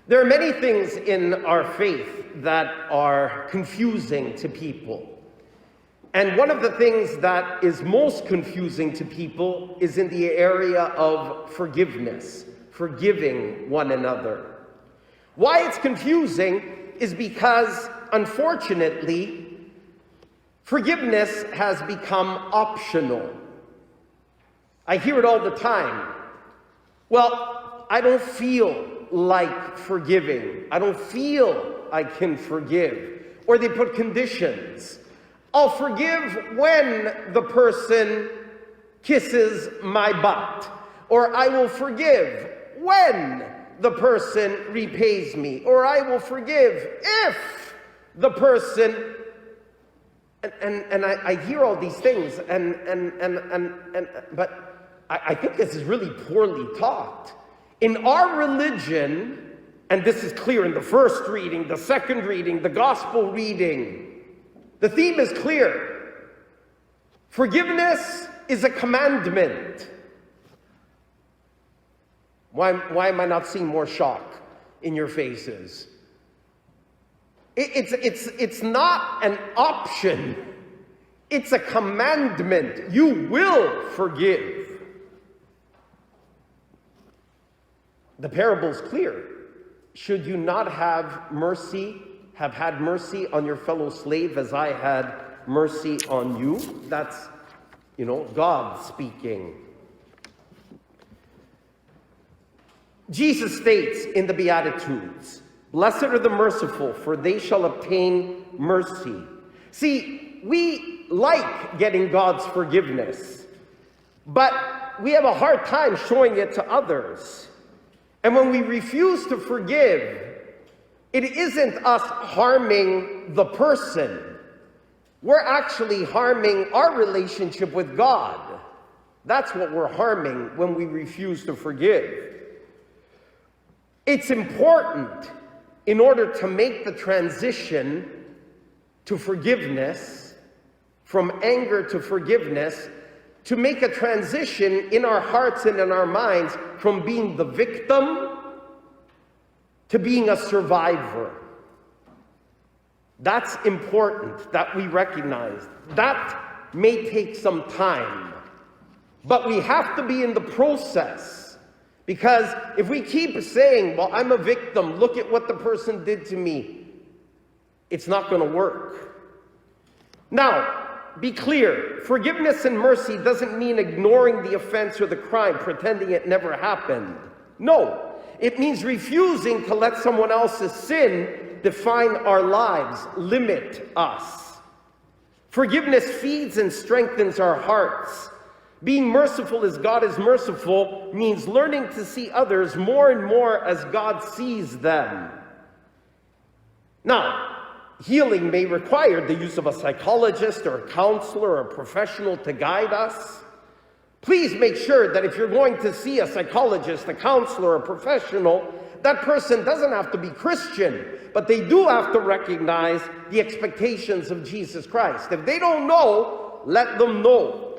There are many things in our faith that are confusing to people. And one of the things that is most confusing to people is in the area of forgiveness, forgiving one another. Why it's confusing is because, unfortunately, forgiveness has become optional. I hear it all the time. Well, I don't feel like forgiving. I don't feel I can forgive. Or they put conditions. I'll forgive when the person kisses my butt. Or I will forgive when the person repays me. Or I will forgive if the person... And I hear all these things, but I think this is really poorly taught. In our religion, and this is clear in the first reading, the second reading, the gospel reading, the theme is clear. Forgiveness is a commandment. Why am I not seeing more shock in your faces? It's not an option. It's a commandment. You will forgive. The parable's clear. Should you not have had mercy on your fellow slave as I had mercy on you? That's, God speaking. Jesus states in the Beatitudes, "Blessed are the merciful, for they shall obtain mercy." See, we like getting God's forgiveness, but we have a hard time showing it to others. And when we refuse to forgive, it isn't us harming the person. We're actually harming our relationship with God. That's what we're harming when we refuse to forgive. It's important, in order to make the transition to forgiveness, from anger to forgiveness, to make a transition in our hearts and in our minds from being the victim to being a survivor. That's important that we recognize. That may take some time, but we have to be in the process. Because if we keep saying, well, I'm a victim, look at what the person did to me, it's not going to work. Now, be clear, forgiveness and mercy doesn't mean ignoring the offense or the crime, pretending it never happened. No, it means refusing to let someone else's sin define our lives, limit us. Forgiveness feeds and strengthens our hearts. Being merciful as God is merciful means learning to see others more and more as God sees them. Now, healing may require the use of a psychologist or a counselor or a professional to guide us. Please make sure that if you're going to see a psychologist, a counselor, or a professional, that person doesn't have to be Christian, but they do have to recognize the expectations of Jesus Christ. If they don't know, let them know.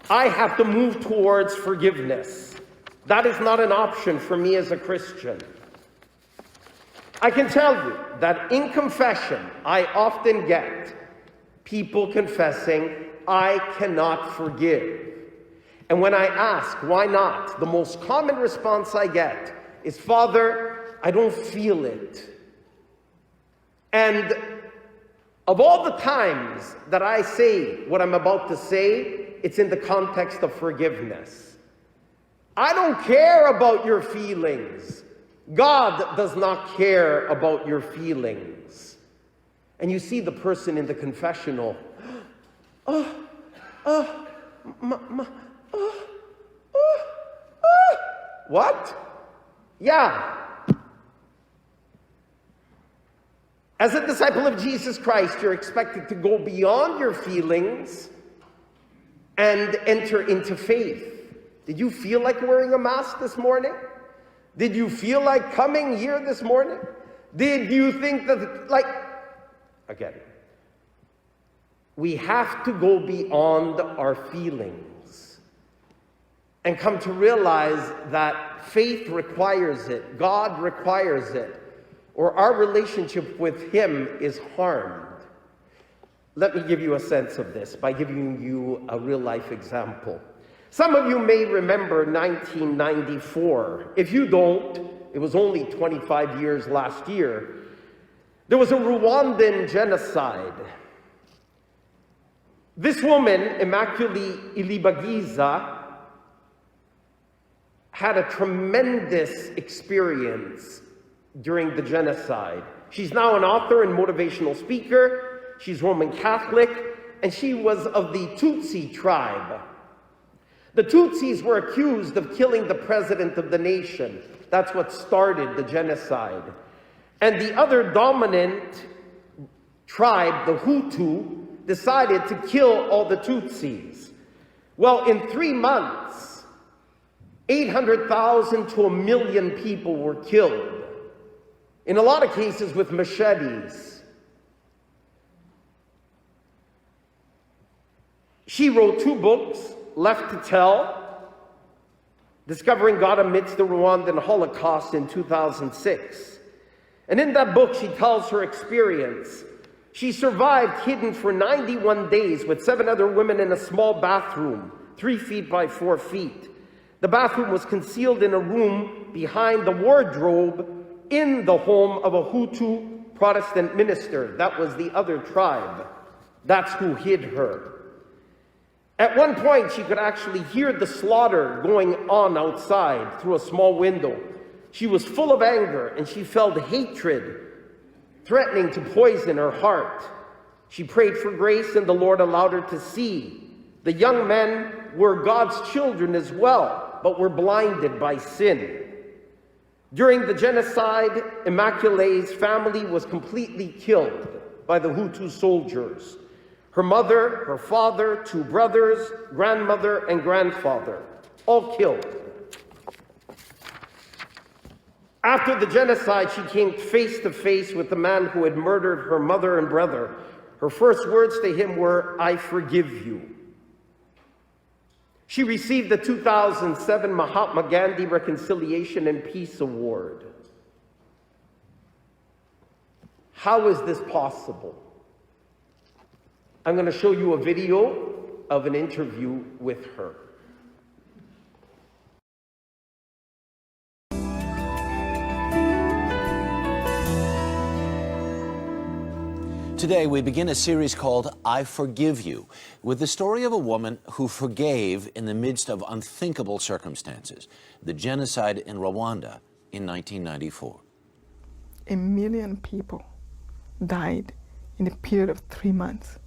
I have to move towards forgiveness. That is not an option for me as a Christian. I can tell you that in confession, I often get people confessing, I cannot forgive. And when I ask, why not? The most common response I get is, Father, I don't feel it. And of all the times that I say what I'm about to say, it's in the context of forgiveness. I don't care about your feelings. God does not care about your feelings. And you see the person in the confessional, what? Yeah. As a disciple of Jesus Christ, you're expected to go beyond your feelings and enter into faith. Did you feel like wearing a mask this morning? Did you feel like coming here this morning? Did you think that, again, we have to go beyond our feelings and come to realize that faith requires it, God requires it, or our relationship with Him is harmed. Let me give you a sense of this by giving you a real-life example. Some of you may remember 1994. If you don't, it was only 25 years last year. There was a Rwandan genocide. This woman, Immaculée Ilibagiza, had a tremendous experience during the genocide. She's now an author and motivational speaker. She's Roman Catholic, and she was of the Tutsi tribe. The Tutsis were accused of killing the president of the nation. That's what started the genocide. And the other dominant tribe, the Hutu, decided to kill all the Tutsis. Well, in 3 months, 800,000 to 1 million people were killed. In a lot of cases with machetes. She wrote 2 books, Left to Tell, Discovering God Amidst the Rwandan Holocaust in 2006. And in that book, she tells her experience. She survived hidden for 91 days with 7 other women in a small bathroom, 3 feet by 4 feet. The bathroom was concealed in a room behind the wardrobe in the home of a Hutu Protestant minister. That was the other tribe. That's who hid her. At one point, she could actually hear the slaughter going on outside through a small window. She was full of anger, and she felt hatred threatening to poison her heart. She prayed for grace, and the Lord allowed her to see. The young men were God's children as well, but were blinded by sin. During the genocide, Immaculée's family was completely killed by the Hutu soldiers. Her mother, her father, 2 brothers, grandmother, and grandfather, all killed. After the genocide, she came face to face with the man who had murdered her mother and brother. Her first words to him were, "I forgive you." She received the 2007 Mahatma Gandhi Reconciliation and Peace Award. How is this possible? I'm going to show you a video of an interview with her. Today, we begin a series called I Forgive You, with the story of a woman who forgave in the midst of unthinkable circumstances, the genocide in Rwanda in 1994. 1 million people died in a period of 3 months.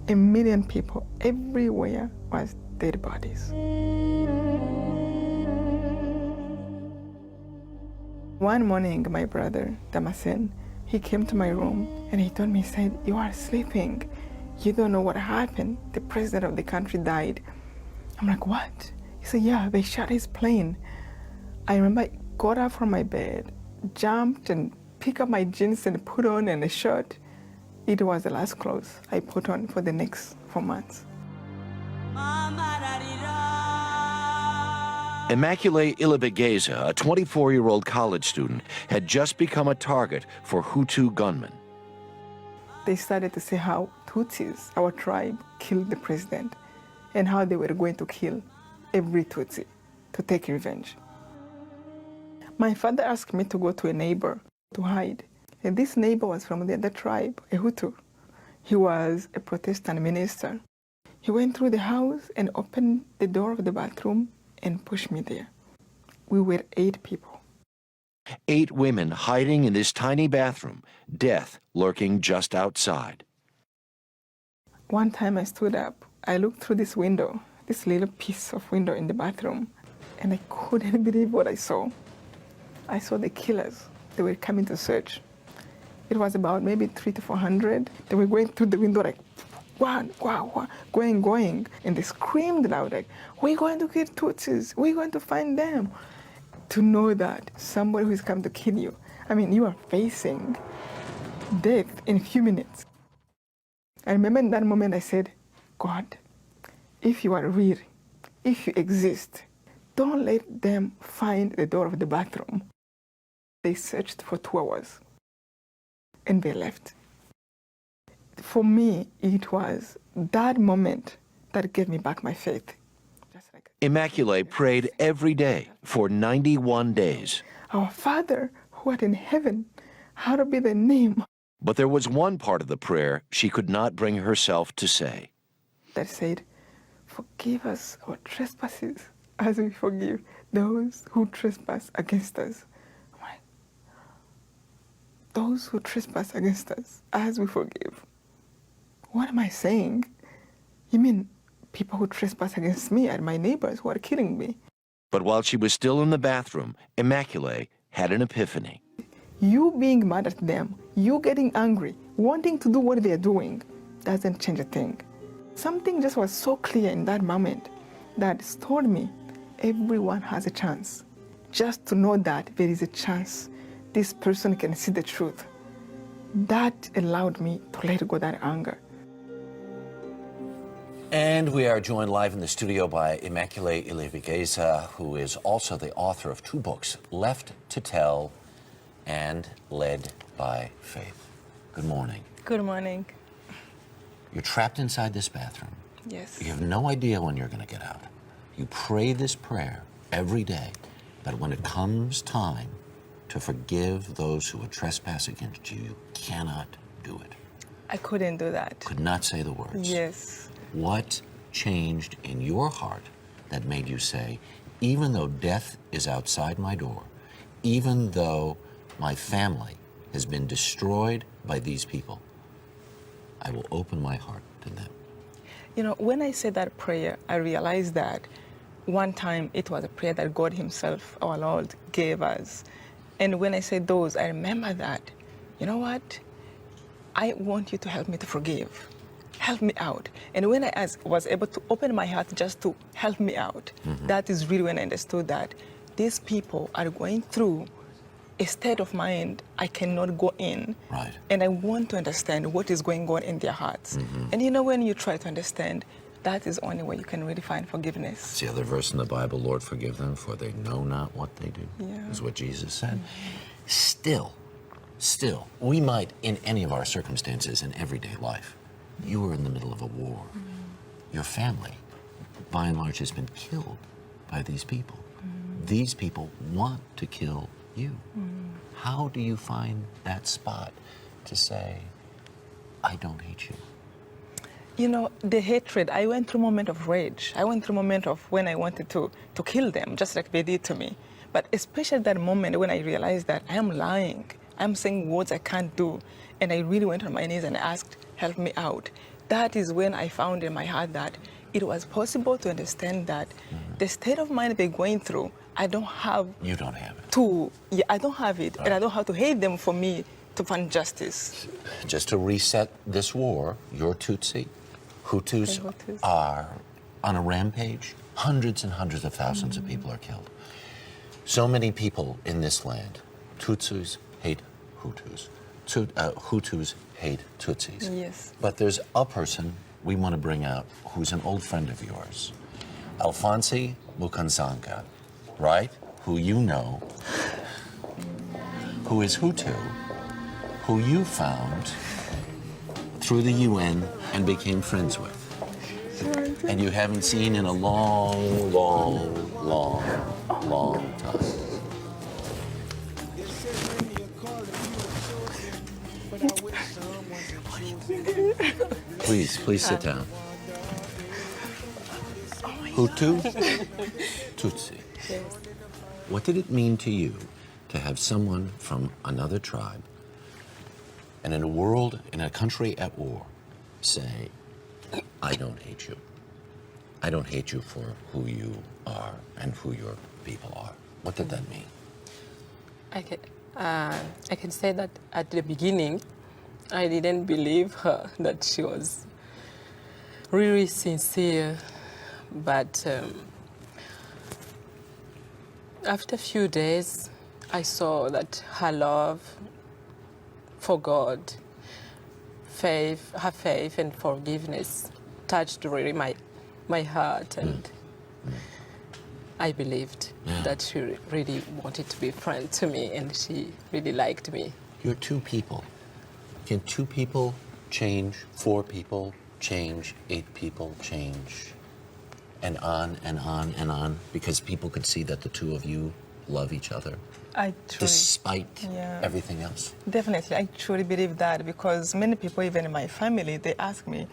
1 million people, everywhere was dead bodies. One morning, my brother, Damasen, he came to my room and he told me, he said, "You are sleeping. You don't know what happened. The president of the country died." I'm like, "What?" He said, "Yeah, they shot his plane." I remember I got up from my bed, jumped and picked up my jeans and put on and a shirt. It was the last clothes I put on for the next 4 months. Immaculée Ilibagiza, a 24-year-old college student, had just become a target for Hutu gunmen. They started to say how Tutsis, our tribe, killed the president and how they were going to kill every Tutsi to take revenge. My father asked me to go to a neighbor to hide. And this neighbor was from the other tribe, a Hutu. He was a Protestant minister. He went through the house and opened the door of the bathroom and pushed me there. We were 8 people. 8 women hiding in this tiny bathroom, death lurking just outside. One time I stood up, I looked through this window, this little piece of window in the bathroom, and I couldn't believe what I saw. I saw the killers. They were coming to search. It was about maybe 300 to 400. They were going through the window like, wow, wow, wow, going. And they screamed loud like, "We're going to kill Tutsis. We're going to find them." To know that somebody who is coming to kill you, I mean, you are facing death in a few minutes. I remember in that moment I said, "God, if you are real, if you exist, don't let them find the door of the bathroom. They searched for 2 hours and they left. For me, it was that moment that gave me back my faith. Immaculée prayed every day for 91 days. Our Father, who art in heaven, hallowed be thy name. But there was one part of the prayer she could not bring herself to say. That said, forgive us our trespasses as we forgive those who trespass against us. Those who trespass against us as we forgive. What am I saying? You mean people who trespass against me are my neighbors who are killing me? But while she was still in the bathroom, Immaculée had an epiphany. You being mad at them, you getting angry, wanting to do what they're doing, doesn't change a thing. Something just was so clear in that moment that told me everyone has a chance. Just to know that there is a chance this person can see the truth. That allowed me to let go that anger. And we are joined live in the studio by Immaculée Ilivigieza, who is also the author of 2 books, Left to Tell and Led by Faith. Good morning. Good morning. You're trapped inside this bathroom. Yes. You have no idea when you're going to get out. You pray this prayer every day that when it comes time to forgive those who would trespass against you, you cannot do it. I couldn't do that. Could not say the words. Yes. What changed in your heart that made you say, even though death is outside my door, even though my family has been destroyed by these people, I will open my heart to them? You know, when I said that prayer, I realized that one time it was a prayer that God Himself, our Lord, gave us. And when I said those, I remember that, you know what? I want you to help me to forgive. Help me out. And when I was able to open my heart just to help me out, that is really when I understood that these people are going through a state of mind I cannot go in. Right. And I want to understand what is going on in their hearts. And you know, when you try to understand, that is the only way you can really find forgiveness. It's the other verse in the Bible, Lord, forgive them, for they know not what they do, Yeah. is what Jesus said. Still, we might, in any of our circumstances in everyday life, you are in the middle of a war. Your family, by and large, has been killed by these people. These people want to kill you. How do you find that spot to say, I don't hate you? You know, the hatred, I went through a moment of rage. I went through a moment of when I wanted to kill them, just like they did to me. But especially that moment when I realized that I am lying. I'm saying words I can't do. And I really went on my knees and asked, help me out. That is when I found in my heart that it was possible to understand that the state of mind they're going through, I don't have You don't have it. I don't have it. And I don't have to hate them for me to find justice. Just to reset this war, you're Tutsi. Hutus Hutus. are on a rampage. Hundreds and hundreds of thousands of people are killed. So many people in this land. Tutsis hate Hutus. Hutus hate Tutsis. Yes. But there's a person we want to bring out who's an old friend of yours. Alphonse Mukanzanga, right? Who you know, who is Hutu, who you found through the UN and became friends with. And you haven't seen in a long, long, long, long time. Please sit down. Hutu, Tutsi. What did it mean to you to have someone from another tribe and in a world, in a country at war, say, I don't hate you. I don't hate you for who you are and who your people are. What did that mean? I can say that at the beginning, I didn't believe her, that she was really sincere. But after a few days, I saw that her love for God, her faith and forgiveness touched really my heart. And I believed that she really wanted to be a friend to me, and she really liked me. You're two people. Can two people change? 4 people change? 8 people change? And on and on and on, because people could see that the two of you love each other, I truly, despite everything else. definitely, I truly believe that, because many people, even in my family, they ask me,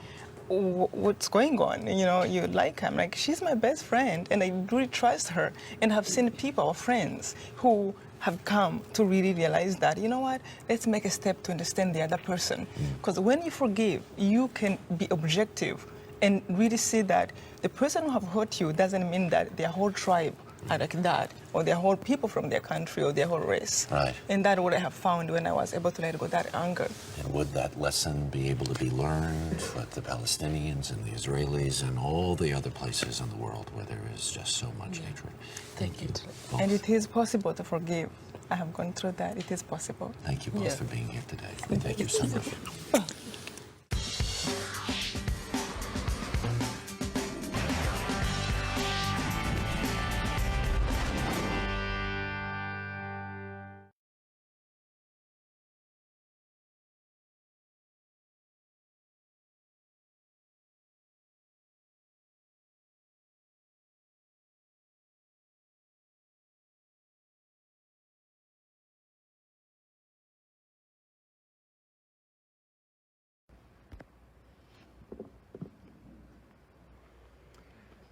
what's going on? You know, you like her? I'm like, she's my best friend, and I really trust her. And I've seen people, friends, who have come to really realize that, you know what, let's make a step to understand the other person. Because when you forgive, you can be objective and really see that the person who have hurt you doesn't mean that their whole tribe are like that, or their whole people from their country, or their whole race. Right. And that's what I have found when I was able to let go that anger. And would that lesson be able to be learned with the Palestinians and the Israelis and all the other places in the world where there is just so much hatred? Thank you both. And it is possible to forgive. I have gone through that. It is possible. Thank you both for being here today. Thank you so much.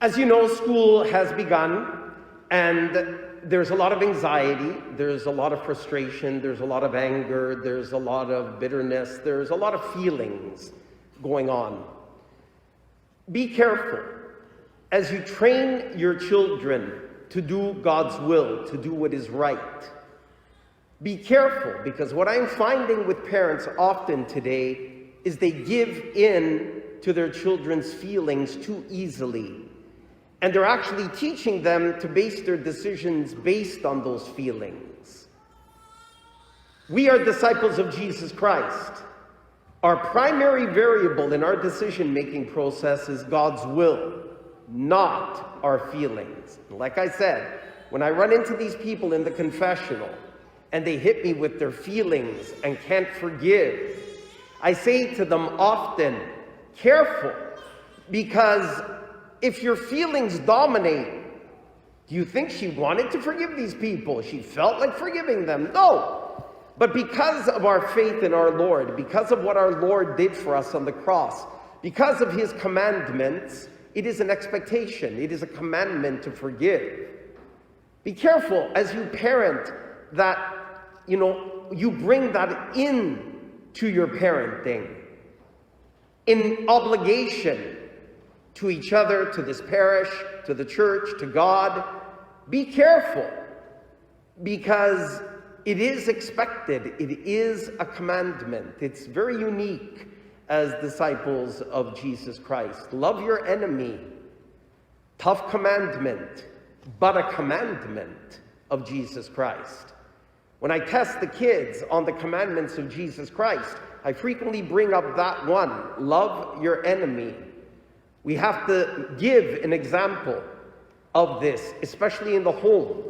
As you know, school has begun, and there's a lot of anxiety, there's a lot of frustration, there's a lot of anger, there's a lot of bitterness, there's a lot of feelings going on. Be careful as you train your children to do God's will, to do what is right. Be careful, because what I'm finding with parents often today is they give in to their children's feelings too easily. And they're actually teaching them to base their decisions based on those feelings. We are disciples of Jesus Christ. Our primary variable in our decision-making process is God's will, not our feelings. Like I said, when I run into these people in the confessional and they hit me with their feelings and can't forgive, I say to them often, careful, because if your feelings dominate, do you think she wanted to forgive these people? She felt like forgiving them? No. But because of our faith in our Lord, because of what our Lord did for us on the cross, because of his commandments, it is an expectation, it is a commandment to forgive. Be careful as you parent that, you bring that in to your parenting, in obligation to each other, to this parish, to the church, to God. Be careful, because it is expected. It is a commandment. It's very unique as disciples of Jesus Christ. Love your enemy. Tough commandment, but a commandment of Jesus Christ. When I test the kids on the commandments of Jesus Christ, I frequently bring up that one, love your enemy. We have to give an example of this, especially in the home.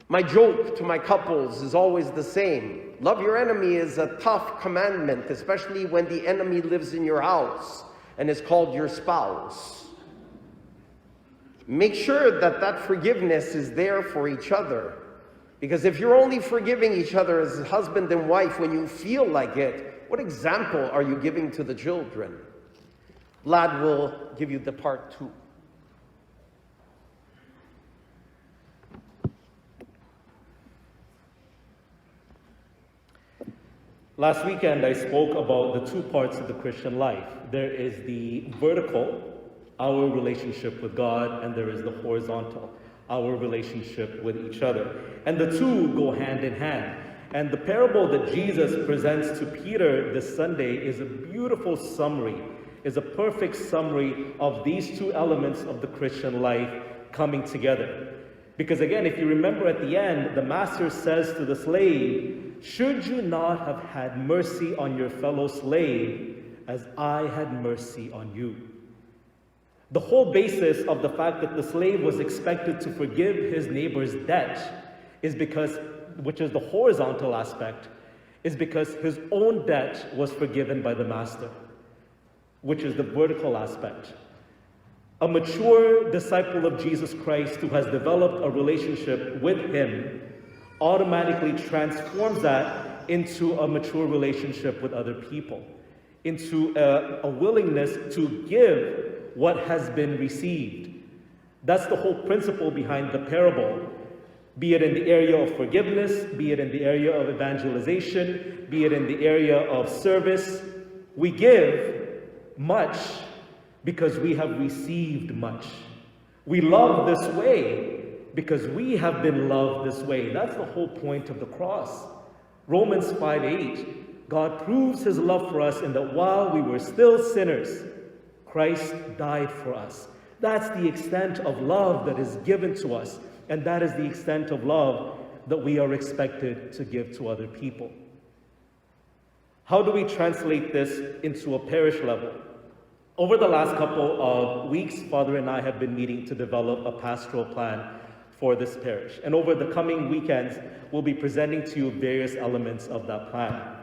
My joke to my couples is always the same. Love your enemy is a tough commandment, especially when the enemy lives in your house and is called your spouse. Make sure that that forgiveness is there for each other. Because if you're only forgiving each other as husband and wife when you feel like it, what example are you giving to the children? Vlad will give you the part 2. Last weekend, I spoke about the 2 parts of the Christian life. There is the vertical, our relationship with God, and there is the horizontal, our relationship with each other. And the 2 go hand in hand. And the parable that Jesus presents to Peter this Sunday is a beautiful summary, is a perfect summary of these 2 elements of the Christian life coming together. Because again, if you remember at the end, the master says to the slave, should you not have had mercy on your fellow slave as I had mercy on you? The whole basis of the fact that the slave was expected to forgive his neighbor's debt is because, which is the horizontal aspect, is because his own debt was forgiven by the master, which is the vertical aspect. A mature disciple of Jesus Christ who has developed a relationship with him automatically transforms that into a mature relationship with other people, into a willingness to give what has been received. That's the whole principle behind the parable, be it in the area of forgiveness, be it in the area of evangelization, be it in the area of service. We give much because we have received much. We love this way because we have been loved this way. That's the whole point of the cross. Romans 5:8, God proves his love for us in that while we were still sinners, Christ died for us. That's the extent of love that is given to us, and that is the extent of love that we are expected to give to other people. How do we translate this into a parish level? Over the last couple of weeks, Father and I have been meeting to develop a pastoral plan for this parish. And over the coming weekends, we'll be presenting to you various elements of that plan.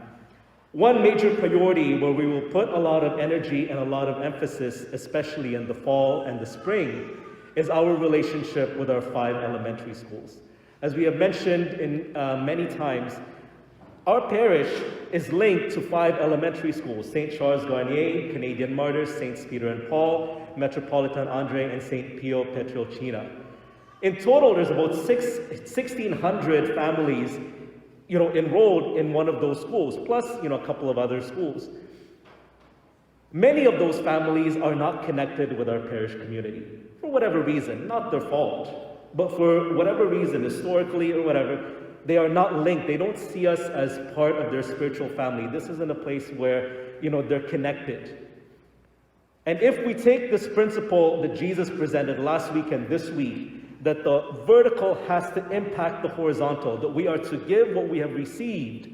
One major priority where we will put a lot of energy and a lot of emphasis, especially in the fall and the spring, is our relationship with our 5 elementary schools. As we have mentioned in many times, our parish is linked to 5 elementary schools: St. Charles Garnier, Canadian Martyrs, Saints Peter and Paul, Metropolitan Andre, and St. Pio Pietrelcina. In total, there's about 1,600 families enrolled in one of those schools, plus a couple of other schools. Many of those families are not connected with our parish community, for whatever reason, not their fault, but for whatever reason, historically or whatever, they are not linked. They don't see us as part of their spiritual family. This isn't a place where, they're connected. And if we take this principle that Jesus presented last week and this week, that the vertical has to impact the horizontal, that we are to give what we have received,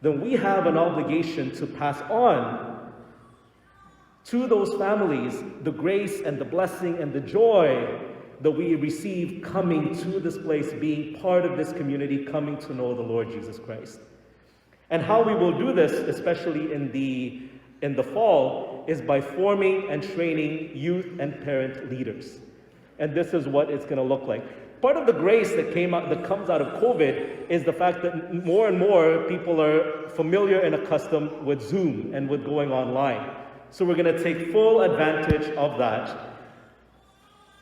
then we have an obligation to pass on to those families the grace and the blessing and the joy that we receive coming to this place, being part of this community, coming to know the Lord Jesus Christ. And how we will do this, especially in the fall, is by forming and training youth and parent leaders. And this is what it's going to look like. Part of the grace that comes out of COVID is the fact that more and more people are familiar and accustomed with Zoom and with going online. So we're going to take full advantage of that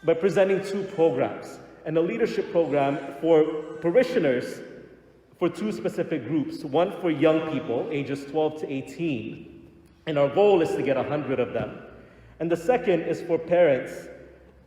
by presenting 2 programs, and a leadership program for parishioners for 2 specific groups. One for young people, ages 12 to 18, and our goal is to get 100 of them. And the second is for parents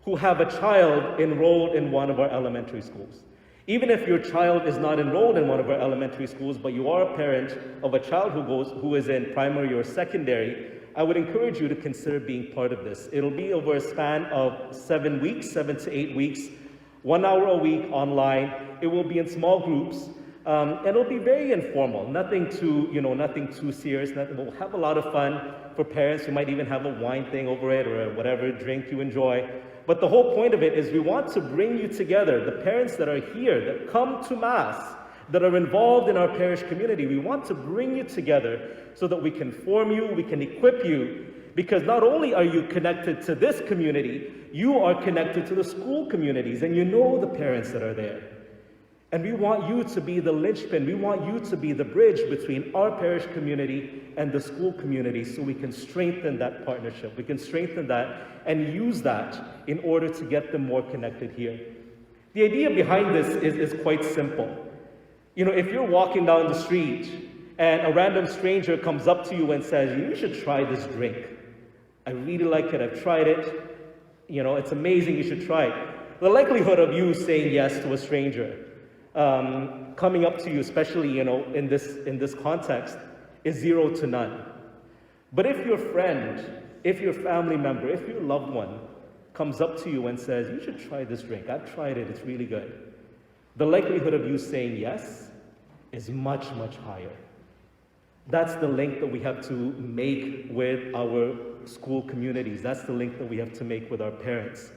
who have a child enrolled in one of our elementary schools. Even if your child is not enrolled in one of our elementary schools, but you are a parent of a child who is in primary or secondary, I would encourage you to consider being part of this. It'll be over a span of 7 weeks, 7 to 8 weeks, 1 hour a week online. It will be in small groups, and it'll be very informal. Nothing too serious. We'll have a lot of fun for parents. We might even have a wine thing over it or whatever drink you enjoy. But the whole point of it is we want to bring you together, the parents that are here, that come to Mass, that are involved in our parish community. We want to bring you together so that we can form you, we can equip you, because not only are you connected to this community, you are connected to the school communities, and you know the parents that are there. And we want you to be the linchpin. We want you to be the bridge between our parish community and the school community, so we can strengthen that partnership. We can strengthen that and use that in order to get them more connected here. The idea behind this is quite simple. If you're walking down the street and a random stranger comes up to you and says, "You should try this drink. I really like it. I've tried it. It's amazing. You should try it." The likelihood of you saying yes to a stranger coming up to you, especially in this context, is 0 to none. But if your friend, if your family member, if your loved one comes up to you and says, "You should try this drink. I've tried it. It's really good," the likelihood of you saying yes is much, much higher. That's the link that we have to make with our school communities. That's the link that we have to make with our parents.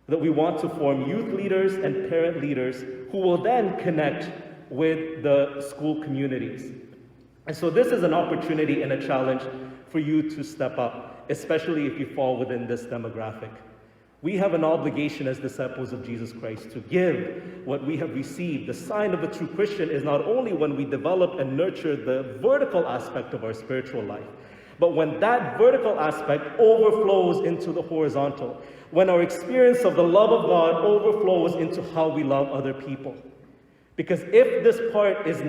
That we want to form youth leaders and parent leaders who will then connect with the school communities. And so this is an opportunity and a challenge for you to step up, especially if you fall within this demographic. We have an obligation as disciples of Jesus Christ to give what we have received. The sign of a true Christian is not only when we develop and nurture the vertical aspect of our spiritual life, but when that vertical aspect overflows into the horizontal, when our experience of the love of God overflows into how we love other people. Because if this part is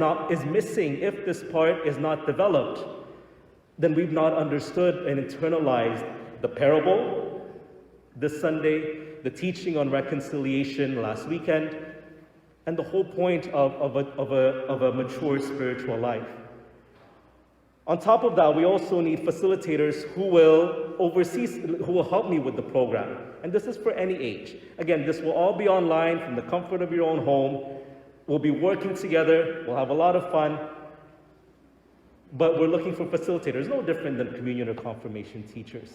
missing, if this part is not developed, then we've not understood and internalized the parable this Sunday, the teaching on reconciliation last weekend, and the whole point of a mature spiritual life. On top of that, we also need facilitators who will help me with the program. And this is for any age. Again, this will all be online from the comfort of your own home. We'll be working together. We'll have a lot of fun. But we're looking for facilitators, no different than communion or confirmation teachers.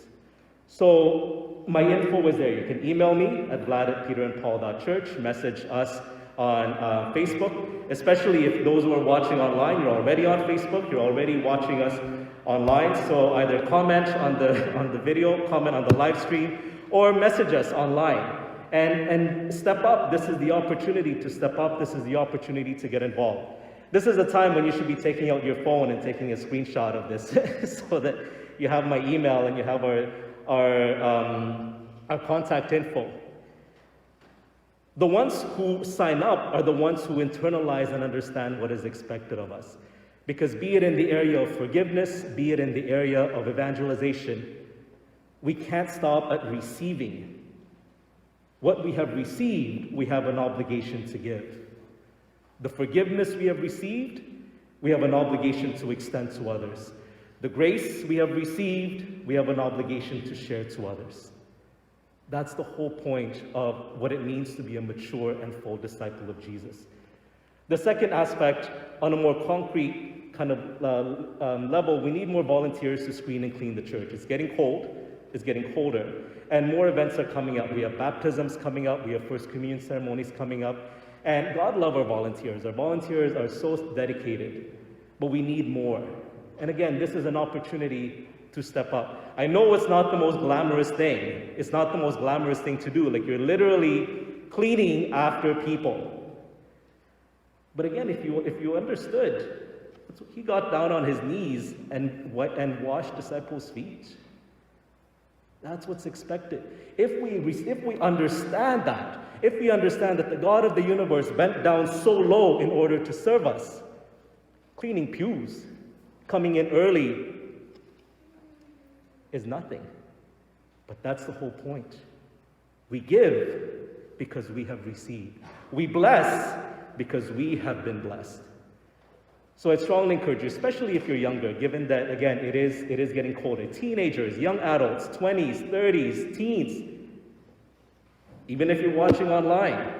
So my info is there. You can email me at vlad@peterandpaul.church, message us on Facebook, especially if those who are watching online, you're already on Facebook, you're already watching us online. So either comment on the video, comment on the live stream, or message us online. And step up. This is the opportunity to step up. This is the opportunity to get involved. This is a time when you should be taking out your phone and taking a screenshot of this so that you have my email and you have our contact info. The ones who sign up are the ones who internalize and understand what is expected of us. Because be it in the area of forgiveness, be it in the area of evangelization, we can't stop at receiving. What we have received, we have an obligation to give. The forgiveness we have received, we have an obligation to extend to others. The grace we have received, we have an obligation to share to others. That's the whole point of what it means to be a mature and full disciple of Jesus. The second aspect, on a more concrete kind of level, we need more volunteers to screen and clean the church. It's getting cold, it's getting colder, and more events are coming up. We have baptisms coming up, we have First Communion ceremonies coming up, and God love our volunteers. Our volunteers are so dedicated, but we need more. And again, this is an opportunity to step up. I know it's not the most glamorous thing. It's not the most glamorous thing to do. Like, you're literally cleaning after people. But again, if you understood, he got down on his knees and washed disciples' feet. That's what's expected. If we understand that, if we understand that the God of the universe bent down so low in order to serve us, cleaning pews, coming in early, is nothing. But that's the whole point. We give because we have received. We bless because we have been blessed. So I strongly encourage you, especially if you're younger, given that, again, it is getting colder. Teenagers, young adults, 20s, 30s, teens, even if you're watching online,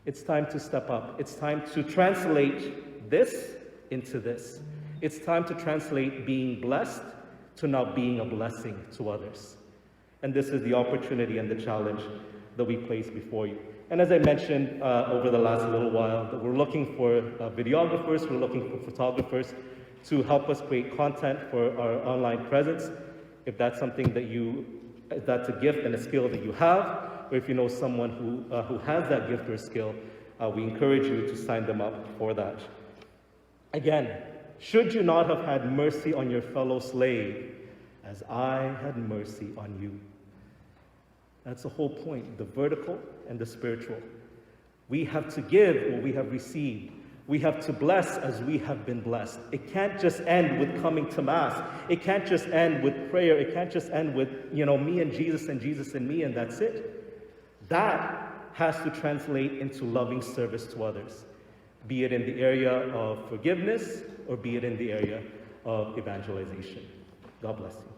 it's time to step up. It's time to translate this into this. It's time to translate being blessed to now being a blessing to others. And this is the opportunity and the challenge that we place before you. And as I mentioned over the last little while, that we're looking for videographers, we're looking for photographers to help us create content for our online presence. If that's something that if that's a gift and a skill that you have, or if you know someone who has that gift or skill, we encourage you to sign them up for that. Again, should you not have had mercy on your fellow slave, as I had mercy on you? That's the whole point, the vertical and the spiritual. We have to give what we have received. We have to bless as we have been blessed. It can't just end with coming to Mass. It can't just end with prayer. It can't just end with, me and Jesus and me, and that's it. That has to translate into loving service to others, be it in the area of forgiveness or be it in the area of evangelization. God bless you.